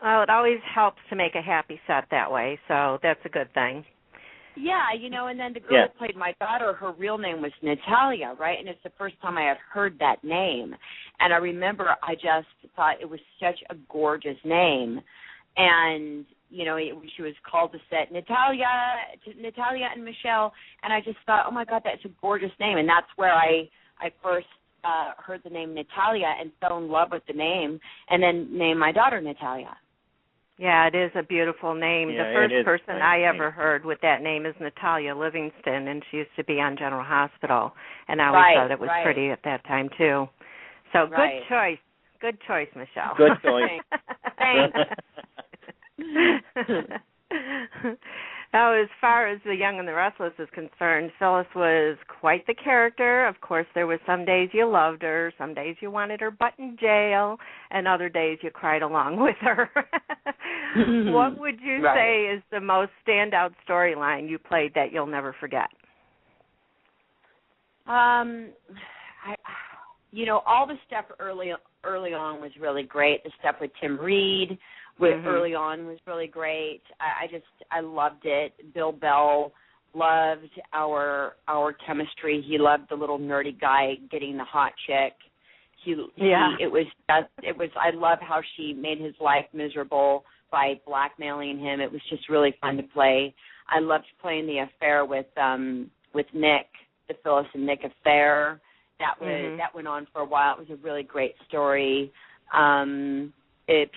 Well, it always helps to make a happy set that way, so that's a good thing. Yeah, and then the girl who played my daughter, her real name was Natalia, right? And it's the first time I had heard that name. And I remember I just thought it was such a gorgeous name. And, she was called to set Natalia and Michelle. And I just thought, oh, my God, that's a gorgeous name. And that's where I first heard the name Natalia and fell in love with the name and then named my daughter Natalia. Yeah, it is a beautiful name. Yeah, the first person I ever heard with that name is Natalia Livingston, and she used to be on General Hospital, and I always thought it was pretty at that time, too. So good choice. Good choice, Michelle. Good choice. Thanks. Now, as far as the-young-and-the-restless is concerned, Phyllis was quite the character. Of course, there were some days you loved her, some days you wanted her butt in jail, and other days you cried along with her. What would you say is the most standout storyline you played that you'll never forget? All the stuff early on was really great. The stuff with Tim Reed early on was really great. I loved it. Bill Bell loved our chemistry. He loved the little nerdy guy getting the hot chick. I love how she made his life miserable by blackmailing him. It was just really fun to play. I loved playing the affair with Nick, the Phyllis and Nick affair. That went on for a while. It was a really great story.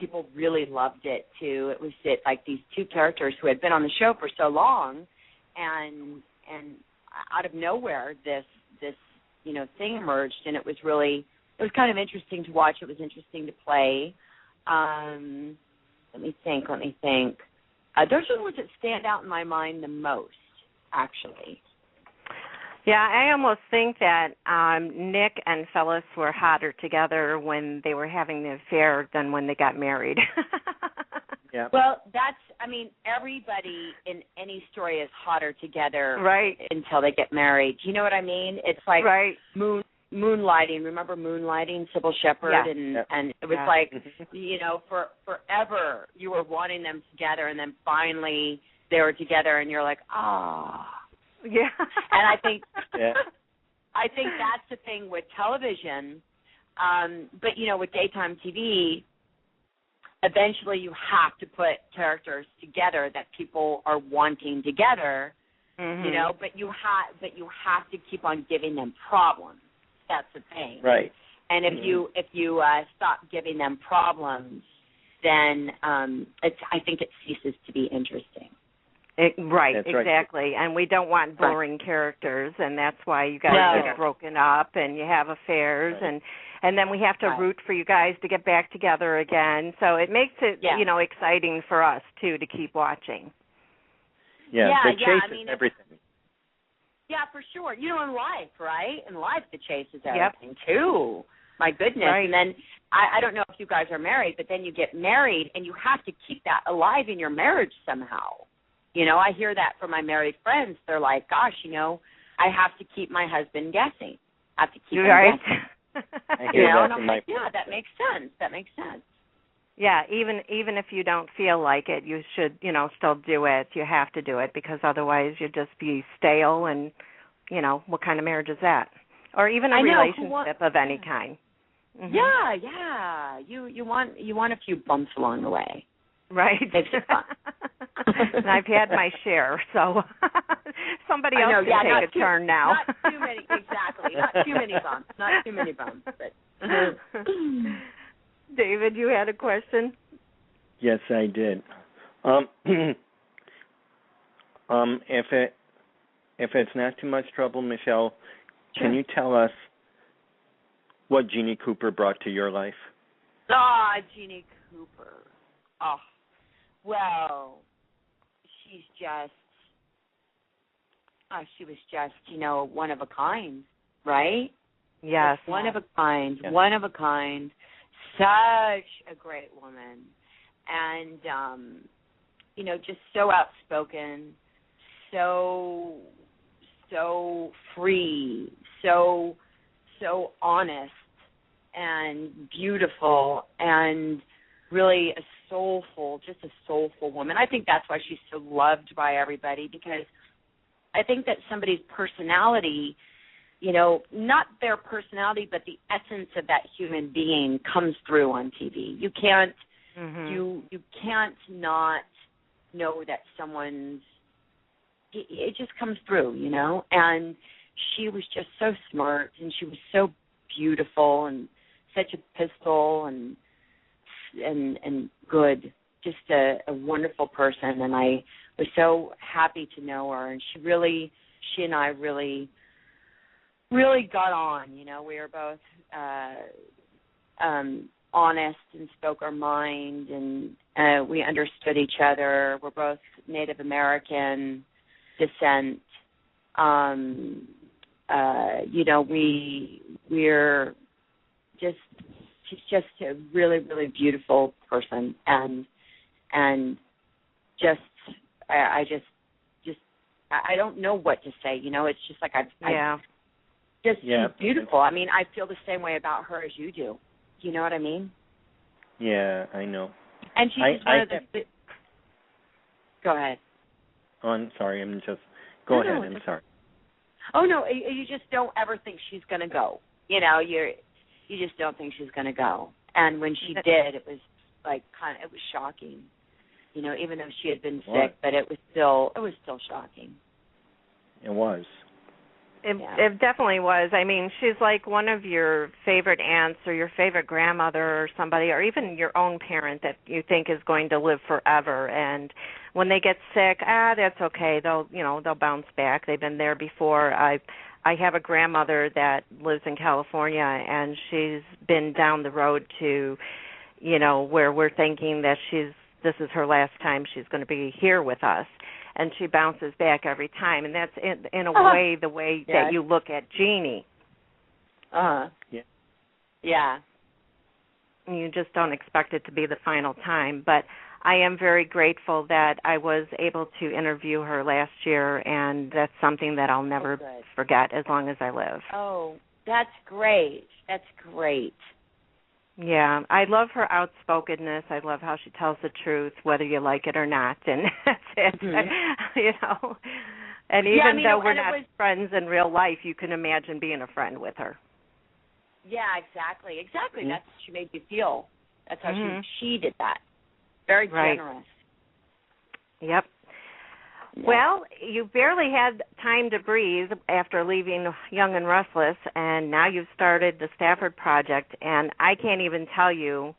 People really loved it too. It was like these two characters who had been on the show for so long, and out of nowhere this thing emerged, and it was kind of interesting to watch. It was interesting to play. Let me think. Those are the ones that stand out in my mind the most, actually. Yeah, I almost think that Nick and Phyllis were hotter together when they were having the affair than when they got married. Yeah. Well, everybody in any story is hotter together until they get married. Do you know what I mean? It's like moonlighting. Remember Moonlighting, Sybil Shepherd? Yeah. And it was like, forever you were wanting them together, and then finally they were together, and you're like, ah. Yeah. And I think that's the thing with television. But with daytime TV, eventually you have to put characters together that people are wanting together. But you have to keep on giving them problems. That's the thing. Right. And if you stop giving them problems, then I think it ceases to be interesting. Exactly. And we don't want boring characters, and that's why you guys get broken up and you have affairs, and then we have to root for you guys to get back together again. So it makes it, exciting for us, too, to keep watching. Yeah, the chase is everything. Yeah, for sure. In life, right? In life, the chase is everything, too. My goodness. Right. And then, I don't know if you guys are married, but then you get married, and you have to keep that alive in your marriage somehow. I hear that from my married friends. They're like, gosh, I have to keep my husband guessing. I have to keep him guessing. I hear that and I'm like, that makes sense. Yeah, even if you don't feel like it, you should, still do it. You have to do it because otherwise you'll just be stale and, what kind of marriage is that? Or even a relationship of any kind. Mm-hmm. Yeah. You want a few bumps along the way. Right. Makes it fun. And I've had my share, so somebody else can take a turn now. Not too many, exactly. Not too many bumps. But. David, you had a question? Yes, I did. If it's not too much trouble, Michelle, can you tell us what Jeannie Cooper brought to your life? Jeannie Cooper. Oh, well, she's just, she was just, one of a kind, right? Yes. One of a kind. Such a great woman. And, just so outspoken, so free, so honest and beautiful, and really a soulful woman. I think that's why she's so loved by everybody, because I think that somebody's personality, you know, not their personality, but the essence of that human being comes through on TV. You can't, you can't not know that someone's, it just comes through, you know. And she was just so smart, and she was so beautiful, and such a pistol, and good, just a wonderful person. And I was so happy to know her, and she and I really got on. You know, we were both honest and spoke our mind, and we understood each other. We're both Native American descent. You know, we're just, she's just a really, really beautiful person, and just I don't know what to say. You know, it's just like she's beautiful. I mean, I feel the same way about her as you do. You know what I mean? Yeah, I know. And she's one of the. Go ahead. Oh, I'm sorry. Go ahead. I'm sorry. Oh no, you just don't ever think she's going to go. You know, you just don't think she's going to go. And when she did, it was like it was shocking. You know, even though she had been sick, but it was still shocking. It was. It definitely was. I mean, she's like one of your favorite aunts or your favorite grandmother or somebody, or even your own parent that you think is going to live forever. And when they get sick, that's okay. They'll bounce back. They've been there before. I have a grandmother that lives in California, and she's been down the road to, you know, where we're thinking that this is her last time she's going to be here with us. And she bounces back every time, and that's in a way the way that you look at Jeannie. Yeah. You just don't expect it to be the final time. But I am very grateful that I was able to interview her last year, and that's something that I'll never forget as long as I live. Oh, that's great. That's great. Yeah, I love her outspokenness. I love how she tells the truth, whether you like it or not, and that's it. You know, and even though we're not friends in real life, you can imagine being a friend with her. Yeah, exactly. Mm-hmm. That's how she made me feel. That's how she did that. Very generous. Yep. Yeah. Well, you barely had time to breathe after leaving Young and Restless, and now you've started the Stafford-project, and I can't even tell you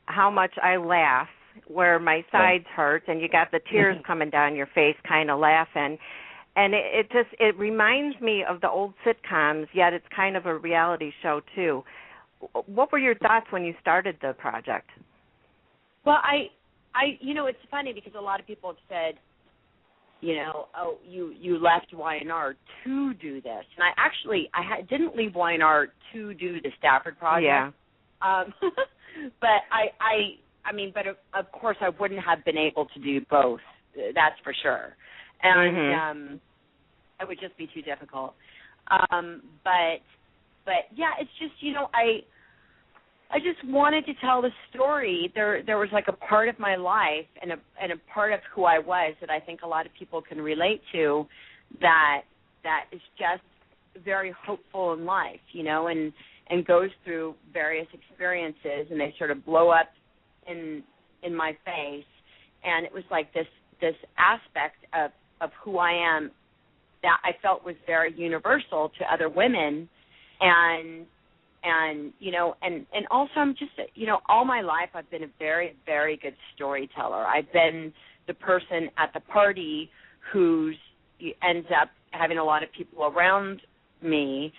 how much I laugh where my sides hurt, and you got the tears coming down your face kind of laughing. And it reminds me of the old sitcoms, yet it's kind of a reality show, too. What were your thoughts when you started the project? Well, I you know, it's funny because a lot of people have said, you know, oh, you left Y&R to do this. And I didn't leave Y&R to do the Stafford-project. Yeah. But I mean, but of course I wouldn't have been able to do both. That's for sure. And it would just be too difficult. But yeah, it's just, you know, I just wanted to tell the story. There was like a part of my life and a part of who I was that I think a lot of people can relate to, that is just very hopeful in life, you know, and goes through various experiences, and they sort of blow up in my face. And it was like this aspect of who I am that I felt was very universal to other women, and you know, and also I'm just, you know, all my life I've been a very, very good storyteller. I've been the person at the party who ends up having a lot of people around me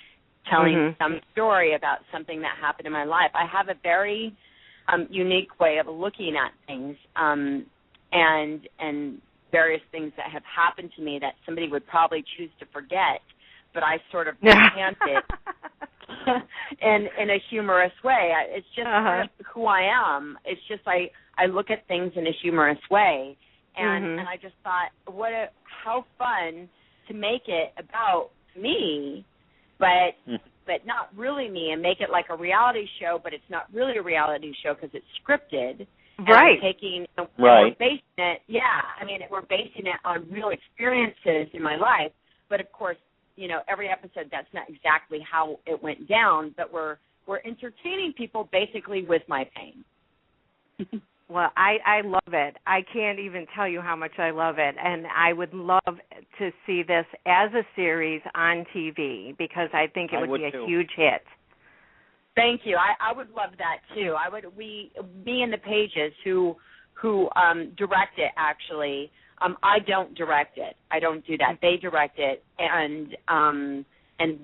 telling some story about something that happened in my life. I have a very unique way of looking at things, and various things that have happened to me that somebody would probably choose to forget, but I sort of recant it in a humorous way. It's just kind of who I am. It's just I look at things in a humorous way, and I just thought, how fun to make it about me, but not really me, and make it like a reality show, but it's not really a reality show because it's scripted. Right. We're basing it, we're basing it on real experiences in my life. But of course, every episode, that's not exactly how it went down, but we're entertaining people basically with my pain. Well, I love it. I can't even tell you how much I love it. And I would love to see this as a series on TV because I think it would be a huge hit. Thank you. I would love that too. Me and the Pages who direct it actually. I don't direct it. I don't do that. They direct it and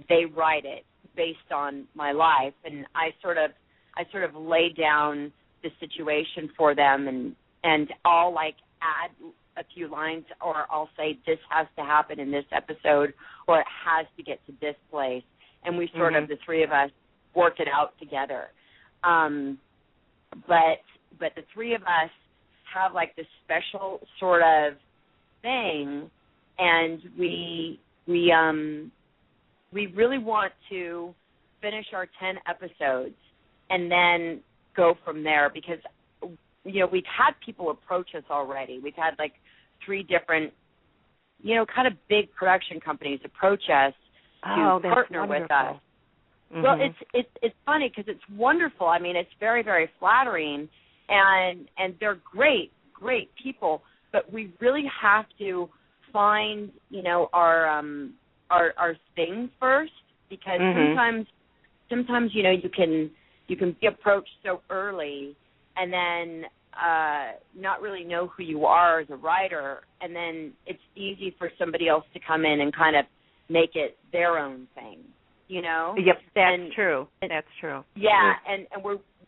they write it based on my life, and I sort of lay down the situation for them, and I'll add a few lines, or I'll say this has to happen in this episode, or it has to get to this place, and we sort of, the three of us, work it out together. But the three of us have this special sort of thing, and we really want to finish our 10 episodes and then go from there, because we've had people approach us already. We've had 3 different kind of big production companies approach us to partner with us. Well, it's funny because it's wonderful. I mean, it's very, very flattering, and they're great people. But we really have to find our thing first, because sometimes you can be approached so early and then not really know who you are as a writer, and then it's easy for somebody else to come in and kind of make it their own thing, Yep, that's true. That's true. Yeah, and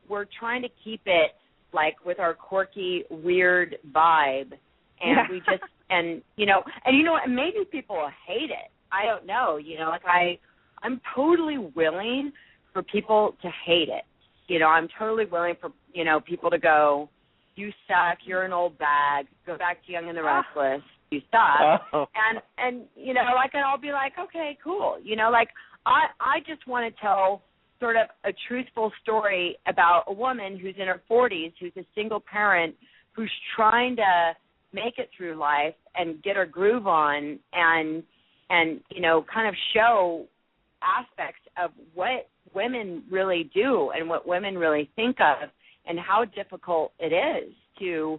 we're trying to keep it with our quirky, weird vibe, and we just and maybe people will hate it. I don't know. I'm totally willing for people to hate it. I'm totally willing for, people to go, you suck, you're an old bag, go back to Young and the Restless, you suck. And I'll be like, okay, cool. I just want to tell sort of a truthful story about a woman who's in her 40s, who's a single parent, who's trying to make it through life and get her groove on, and kind of show aspects of what women really do and what women really think of, and how difficult it is to,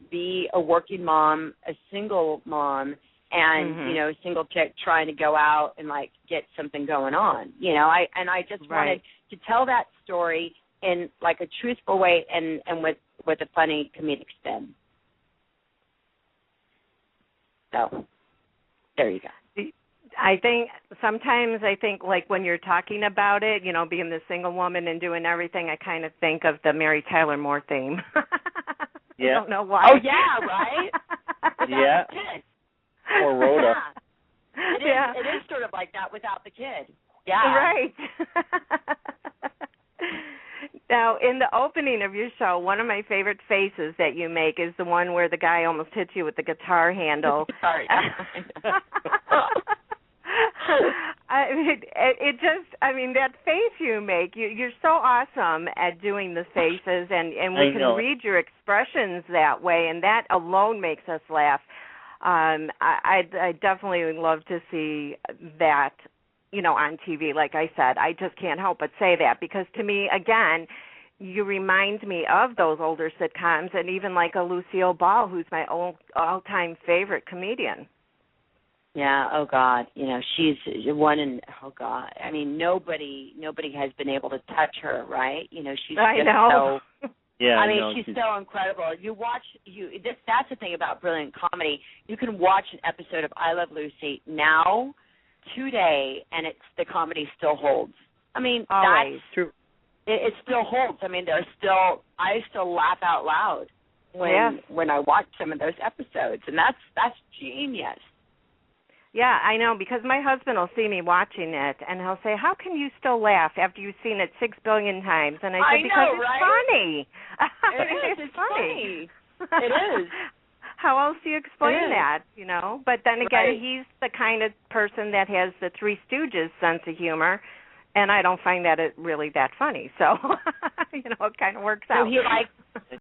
be a working mom, a single mom, and, a single chick trying to go out and, get something going on. I just wanted to tell that story in, a truthful way and with a funny comedic spin. So, there you go. I think sometimes when you're talking about it, being the single woman and doing everything, I kind of think of the Mary Tyler Moore theme. Yeah. I don't know why. Oh, yeah, right? Yeah. Or Rhoda. Yeah. It is sort of like that without the kid. Yeah. Right. Now, in the opening of your show, one of my favorite faces that you make is the one where the guy almost hits you with the guitar handle. Sorry. That face you make, you're so awesome at doing the faces, and we can read your expressions that way, and that alone makes us laugh. I definitely would love to see that, on TV. Like I said, I just can't help but say that, because to me, again, you remind me of those older sitcoms, and even like a Lucille Ball, who's my all-time favorite comedian. Yeah, oh God, she's one oh God, I mean, nobody has been able to touch her, right? She's so, yeah, I mean, she's so incredible. That's the thing about brilliant comedy. You can watch an episode of I Love Lucy now, today, and the comedy still holds. I mean, always. That's true. It still holds. I mean, I still laugh out loud when I watch some of those episodes, and that's genius. Yeah, I know, because my husband will see me watching it, and he'll say, how can you still laugh after you've seen it 6 billion times? And I said, because it's funny. It is. It's funny. It is. how else do you explain that, But then again, he's the kind of person that has the Three Stooges sense of humor, and I don't find that really that funny. So, it kind of works out. So